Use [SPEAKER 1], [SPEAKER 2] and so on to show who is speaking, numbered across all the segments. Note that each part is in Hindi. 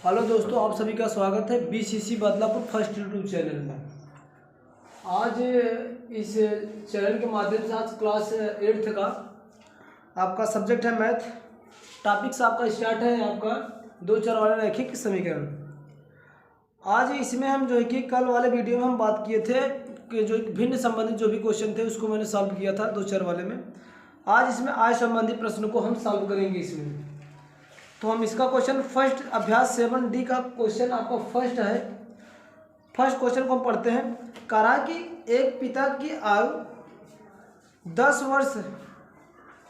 [SPEAKER 1] हेलो दोस्तों, आप सभी का स्वागत है BCC Badlapur first YouTube channel में। आज इस चैनल के माध्यम से आज क्लास 8th का आपका सब्जेक्ट है मैथ। टॉपिक्स आपका स्टार्ट है आपका दो चर वाले रैखिक समीकरण। आज इसमें हम जो है कि कल वाले वीडियो में हम बात किए थे कि जो भिन्न संबंधित जो भी क्वेश्चन थे उसको मैंने सॉल्व किया था दो चर वाले में। आज इसमें आय संबंधी प्रश्नों को हम सॉल्व करेंगे इसमें। तो हम इसका क्वेश्चन फर्स्ट अभ्यास 7D का क्वेश्चन आपका फर्स्ट है। फर्स्ट क्वेश्चन को हम पढ़ते हैं। कहा कि एक पिता की आयु 10 वर्ष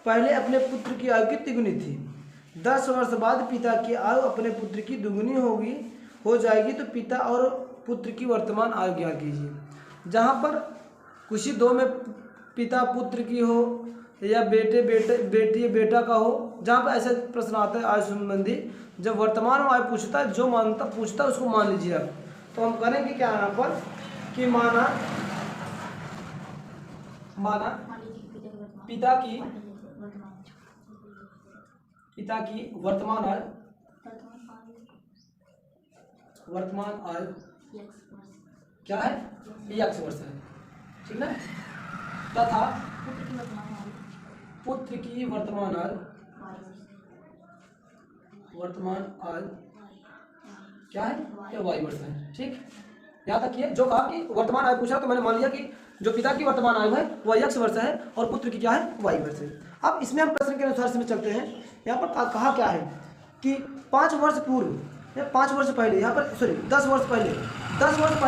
[SPEAKER 1] पहले अपने पुत्र की आयु की तिगुनी थी। 10 वर्ष बाद पिता की आयु अपने पुत्र की दुगुनी हो जाएगी तो पिता और पुत्र की वर्तमान आयु ज्ञात कीजिए। जहाँ पर कुछ ही दो में पिता पुत्र की हो या बेटी बेटा का हो, जहाँ पर ऐसे प्रश्न आता है आयु संबंधी, जब वर्तमान आयु पूछता है जो पूछता है उसको मान लीजिए आप। तो हम करेंगे क्या यहाँ पर कि माना पिता की वर्तमान आयु क्या है, x वर्ष है, ठीक है। तथा पुत्र की वर्तमान आयु क्या है, या y वर्ष है, ठीक। यहाँ तक ये जो कहा कि वर्तमान आयु पूछा तो मैंने मान लिया कि जो पिता की वर्तमान आयु है वह x वर्ष है और पुत्र की क्या है, y वर्ष है। अब इसमें हम प्रश्न के अनुसार से चलते हैं। यहाँ पर कहा क्या है कि 5 वर्ष पूर्व या 5 वर्ष पहले, यहाँ पर सॉरी 10 वर्ष पहले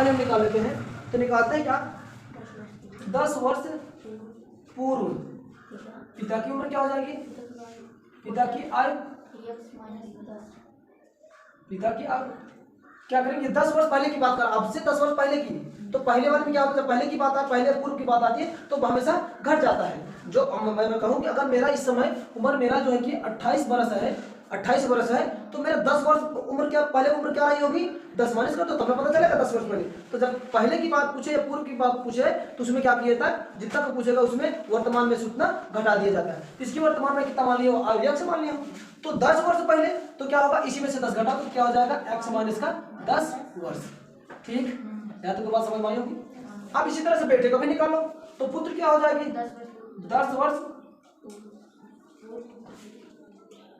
[SPEAKER 1] हम निकाल लेते हैं। तो निकालते हैं क्या, 10 वर्ष पूर्व पिता की उम्र क्या हो जाएगी, पिता की आयु क्या करेंगे, 10 वर्ष पहले की बात कर, अब से 10 वर्ष पहले की। तो पहले वाले में क्या होता है, पहले की बात है, पहले पूर्व की बात आती है तो हमेशा घट जाता है। जो मैं कहूँ कि अगर मेरा इस समय उम्र मेरा जो है कि 28 वर्ष है तो मेरा 10 वर्ष उम्र क्या, पहले उम्र क्या आई होगी 10 माइनस कर तो तुम्हें पता चलेगा 10 वर्ष पहले। तो जब पहले की बात पूछे या पूर्व की बात पूछे तो उसमें क्या किया जाता है, जितना का पूछेगा उसमें वर्तमान में से उतना घटा दिया जाता है। इसकी वर्तमान में कितना मान लिया, x मान लिया। तो 10 वर्ष पहले तो क्या होगा, इसी में से 10 घटा तो क्या हो जाएगा, x माइनस का 10 वर्ष, ठीक। यहाँ तक तो बात समझ में आई होगी। अब इसी तरह से बेटे को भी निकालो तो पुत्र क्या हो जाएगी 10 वर्ष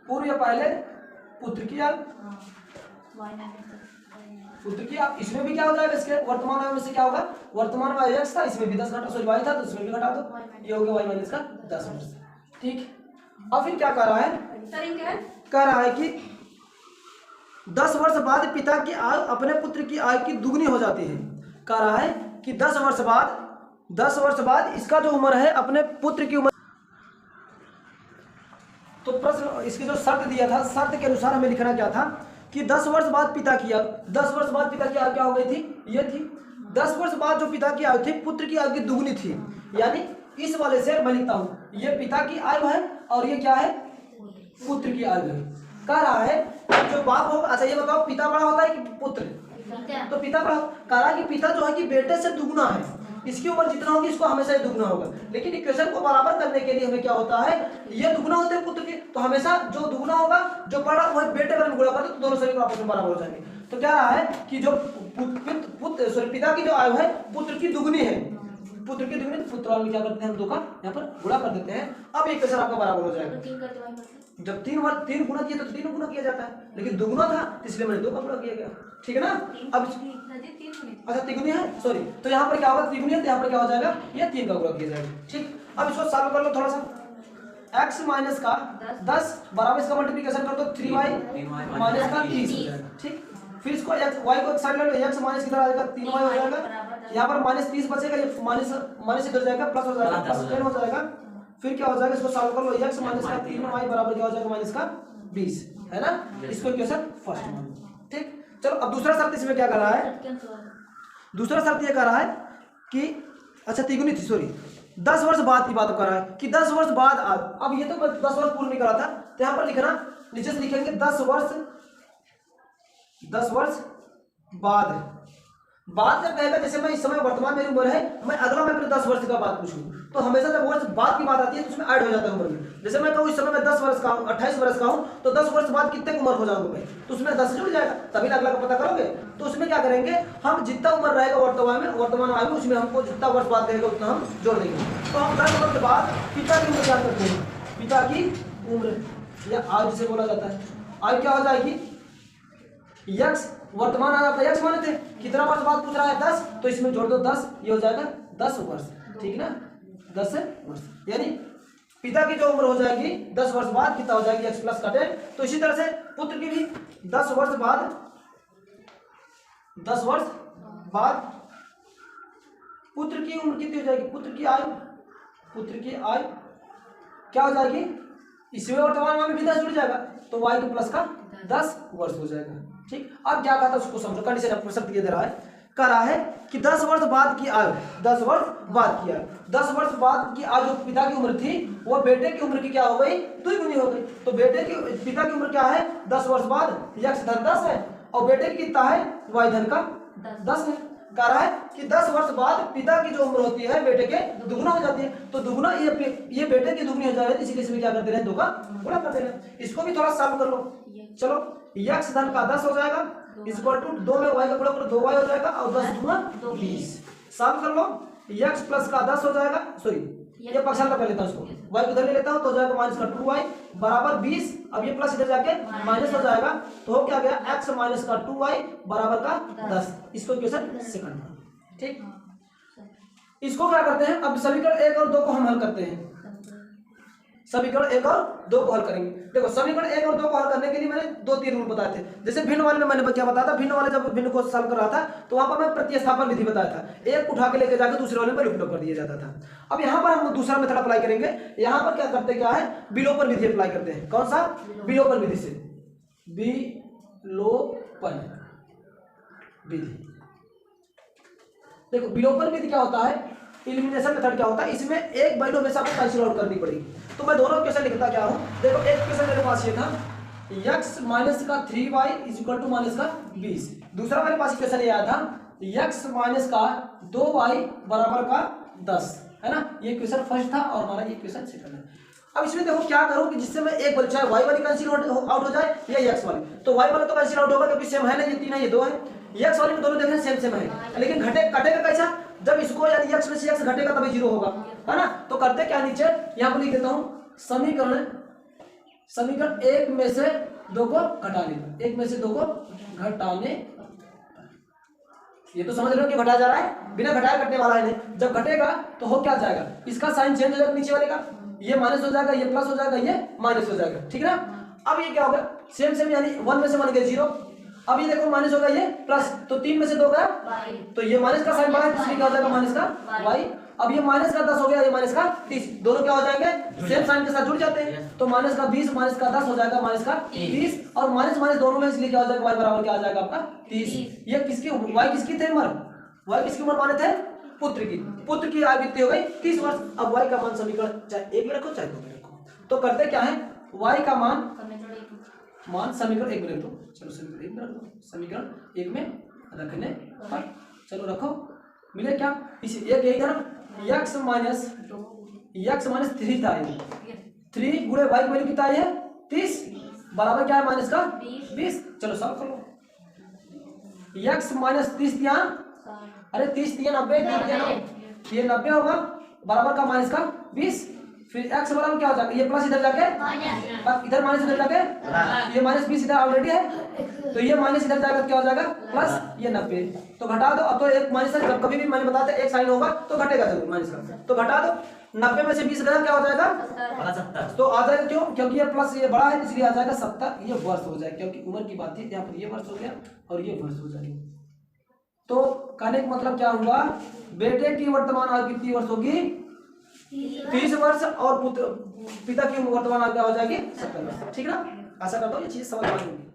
[SPEAKER 1] पूर्व या पहले पुत्र की आयु, इसमें भी क्या हो जाएगा, इसके वर्तमान आयु में से क्या होगा, वर्तमान आयु x था, इसमें भी 10 घटा, सॉरी y था तो इसमें भी घटा दो, ये हो गया y माइनस का 10 वर्ष, ठीक। अब फिर क्या कर रहा है कि 10 वर्ष बाद पिता की आयु अपने पुत्र की आयु की दुगनी हो जाती है। कह रहा है कि 10 वर्ष बाद इसका जो उम्र है अपने पुत्र की उम्र। तो प्रश्न इसकी जो शर्त दिया था, शर्त के अनुसार हमें लिखना क्या था कि 10 वर्ष बाद पिता की आयु, 10 वर्ष बाद पिता की आयु क्या हो गई थी, ये थी। 10 वर्ष बाद जो पिता की आयु थी पुत्र की आयु की दुगनी थी। यानी इस वाले से मैं लिखता हूं, ये पिता की आयु है और ये क्या है, पुत्र की आयु है। कह रहा है जो बाप होगा, अच्छा ये बताओ पिता बड़ा होता है कि पुत्र, तो पिता बड़ा। कह रहा है कि पिता जो है कि बेटे से दुगना है, इसकी उम्र जितना होगी इसको हमेशा ये दुगना होगा। लेकिन इक्वेशन को बराबर करने के लिए हमें क्या होता है, ये दुगना होते हैं पुत्र के, तो हमेशा जो दुगना होगा जो बड़ा वो बेटे पर गुणा करते तो दोनों सभी आपस में बराबर हो जाएंगे। तो क्या रहा है कि जो पिता की जो आयु है पुत्र की दुगनी है, पुत्र की दुगनी, पुत्र वाले में क्या करते हैं हम दो का यहाँ पर गुणा कर देते हैं। अब इक्वेशन आपका बराबर हो जाएगा। जब 3 गुना किया तो 3 गुना किया जाता है, लेकिन दुगुना था इसलिए मैंने 2 का गुणा किया गया, ठीक है ना। अब अच्छा तिगुनी है, सॉरी, तो यहाँ पर क्या होगा, तिगुनी है तो यहाँ पर क्या हो जाएगा, ये 3 का गुणा किया जाएगा, ठीक। अब इसको सॉल्व कर लो थोड़ा सा। x माइनस का 10 बराबर इसका मल्टीप्लिकेशन कर दो 3y माइनस का 30 हो जाएगा, ठीक। फिर इसको y को एक साइड ले लो, x माइनस किधर आ जाएगा 3y हो जाएगा, यहाँ पर माइनस 30 बचेगा, ये माइनस इधर जाएगा प्लस हो जाएगा, प्लस 10 हो जाएगा। फिर क्या हो जाएगा, इसको सॉल्व कर लो, x माइनस का 3y बराबर क्या हो जाएगा, माइनस का 20, है ना। इसको इक्वेशन फर्स्ट मान लो, ठीक। चलो अब दूसरा शर्त इसमें क्या कर रहा है, दूसरा शर्त ये कर रहा है कि अच्छा तिगुनी थी, सॉरी 10 वर्ष बाद की बात कर रहा है कि 10 वर्ष बाद। अब ये तो 10 वर्ष पूर्व निकला था, तो यहाँ पर लिखना, नीचे से लिखेंगे 10 वर्ष बाद बात जब कहेगा, जैसे मैं इस समय वर्तमान मेरी उम्र है, मैं अगला मैं अपने 10 वर्ष का बात पूछूं, तो हमेशा जब वर्ष बाद की बात आती है तो उसमें ऐड हो जाता है उम्र में। जैसे मैं कहूँ इस समय मैं 10 वर्ष का हूँ, 28 वर्ष का हूँ, तो 10 वर्ष बाद कितने की उम्र हो जाऊंगा मैं, तो उसमें 10 जुड़ जाएगा, तभी अगला का पता करोगे। तो उसमें क्या करेंगे, हम जितना उम्र रहेगा वर्तमान आयु उसमें हमको जितना वर्ष बाद रहेगा उतना हम जोड़ देंगे। तो हम 10 वर्ष बाद पिता की उम्र क्या करते हैं, पिता की उम्र या आयु जिसे बोला जाता है, आयु क्या हो जाएगी, यक्स, वर्तमान आयु आपका यक्स माने थे, कितना वर्ष बाद पूछ रहा है 10, तो इसमें जोड़ दो 10, ये हो जाएगा 10 वर्ष, ठीक ना, 10 वर्ष, यानी पिता की जो उम्र हो जाएगी 10 वर्ष बाद कितना हो जाएगी, x प्लस का 10। तो इसी तरह से पुत्र की भी 10 वर्ष बाद पुत्र की उम्र कितनी हो जाएगी, पुत्र की आयु क्या हो जाएगी, इसमें वर्तमान में भी 10 जुड़ जाएगा, तो y के प्लस का 10 वर्ष हो जाएगा। ठीक, अब क्या कहा था उसको समझो, कंडीशन प्रश्न दिए दे रहा है, कह रहा है कि 10 वर्ष बाद की आयु, 10 वर्ष बाद की आयु, 10 वर्ष बाद की आयु पिता की उम्र थी वो बेटे की उम्र की क्या हो गई, दुगुनी हो गई। तो पिता की उम्र क्या है 10 वर्ष बाद, यक्स धन 10 है, और बेटे की कितना है, वाई धन का 10 है। कह रहा है कि 10 वर्ष बाद पिता की जो उम्र होती है बेटे के दुगुना हो जाती है, तो दुगुना ये बेटे की दुगुनी हो जाए, इसीलिए इसमें क्या करते रहे, दो का गुणा करते रहे। इसको भी थोड़ा सॉल्व कर लो, चलो, यक्स धन का 10 हो जाएगा इक्वल टू 2 में y का गुणा करो 2y हो जाएगा, और 10 गुना 20 सॉल्व कर लो, x प्लस का 10 हो जाएगा, सॉरी ये पक्षांतर कर लेता हूं, इसको y को इधर ले लेता हूं, तो हो जाएगा माइनस का 2y बराबर 20। अब ये प्लस इधर जाके माइनस हो जाएगा, तो हो क्या गया, x माइनस का 2y बराबर का 10। इसको इक्वेशन सेकंड, ठीक। इसको क्या करते हैं, अब समीकरण 1 और 2 को हम हल करते हैं, समीकरण 1 और 2 को हल करेंगे। देखो समीकरण 1 और 2 को हल करने के लिए मैंने 2-3 रूल बताए थे। जैसे भिन्न वाले में मैंने क्या बताया था, भिन्न वाले जब भिन्न को सॉल्व कर रहा था तो वहां पर मैं प्रतिस्थापन विधि बताया था, एक उठा के लेके जाकर दूसरे वाले में उपयोग कर दिया जाता था। अब यहाँ पर हम दूसरा मेथड अप्लाई करेंगे, यहाँ पर क्या करते क्या है, विलोपन विधि अप्लाई करते हैं। कौन सा, विलोपन विधि से, विलोपन विधि। देखो विलोपन विधि क्या होता है, एलिमिनेशन मेथड क्या होता है, इसमें एक वैल्यू हमेशा आपको कैंसिल आउट करनी पड़ेगी। तो मैं दोनों इक्वेशन लिखता क्या हूं, देखो एक इक्वेशन मेरे पास ये था x माइनस का 3y is equal to minus का 20, दूसरा मेरे पास इक्वेशन ये आया था x माइनस का 2y बराबर का 10, है ना, ये इक्वेशन फर्स्ट था और हमारा ये इक्वेशन सेकंड है। अब इसमें देखो क्या करूं कि जिससे मैं एक वाली, चाहे y वाली कैंसिल आउट हो जाए या x वाली, तो y वाला तो कैंसिल आउट होगा क्योंकि सेम है ना, ये 3 है ये 2 है, x वाले में दोनों देख रहे हैं सेम है, लेकिन कटेगा कैसा, जब इसको यानी x में से x घटेगा तभी 0 होगा, है ना। तो करते क्या, नीचे यहाँ पर लिख देता हूँ समीकरण 1 में से 2 को घटा लेना, 1 में से 2 को घटाने, ये तो समझ रहे हो कि घटा जा रहा है, बिना घटाए घटने वाला है नहीं, जब घटेगा तो हो क्या जाएगा, इसका साइन चेंज हो जाएगा, नीचे वाले का ये माइनस हो जाएगा, ये प्लस हो जाएगा, ये माइनस हो जाएगा, ठीक है ना। अब ये क्या होगा, सेम यानी 1 में से 1 गया 0, अब ये देखो माइनस होगा, ये प्लस, तो 3 में से 2 गया, तो ये माइनस का साइन बड़ा है, इसलिए क्या हो जाएगा माइनस का y। अब ये माइनस का 10 हो गया, ये माइनस का 30, दोनों क्या हो जाएंगे, सेम साइन के साथ जुड़ जाते हैं, तो माइनस का 20 माइनस का 10 हो जाएगा माइनस का 30, और माइनस माइनस दोनों में, इसलिए क्या हो जाएगा y बराबर क्या आ जाएगा आपका 30। ये किसकी y किसकी थे उम्र, y किसकी उम्र माने थे, पुत्र की आयु कितनी हो गई 30 वर्ष। अब y का मान समीकरण चाहे 1 में रखो चाहे 2 में रखो, तो करते क्या है, y का मान समीकरण 1 में रख दो, चलो समीकरण 1 में रख दो, समीकरण 1 में रखने पर चलो रखो, मिले क्या, इसी एक यही था ना, x माइनस 3 था, ये 3 गुणे y की वैल्यू कितना है 30 बराबर क्या है माइनस का 20। चलो सॉल्व कर लो, x माइनस 30 दिया, अरे 30 दिया 90 दिया ना, ये 90 होगा बराबर का माइनस का 20, फिर x बराबर क्या हो जाएगा, ये प्लस इधर जाके इधर माइनस इधर जाके, ये माइनस 20 इधर ऑलरेडी है, तो ये माइनस इधर जाएगा क्या हो जाएगा प्लस, ये 90, तो घटा दो। अब तो एक माइनस है, जब कभी भी मैंने बताया था एक साइन होगा तो घटेगा जरूर माइनस का, तो घटा दो, 90 में से 20 गया क्या हो जाएगा 70, तो आ जाएगा, क्यों, क्योंकि ये प्लस ये बड़ा है इसलिए आ जाएगा 70, ये वर्ष हो जाएगा, क्योंकि उम्र की बात थी, यहाँ पर ये वर्ष हो गया और ये वर्ष हो जाएगा। तो कहने का मतलब क्या हुआ, बेटे की वर्तमान आयु कितनी वर्ष होगी 30 वर्ष, और पिता की वर्तमान आयु क्या हो जाएगी 70 वर्ष, ठीक ना। आशा करता हूँ ये चीज समझ आ गई।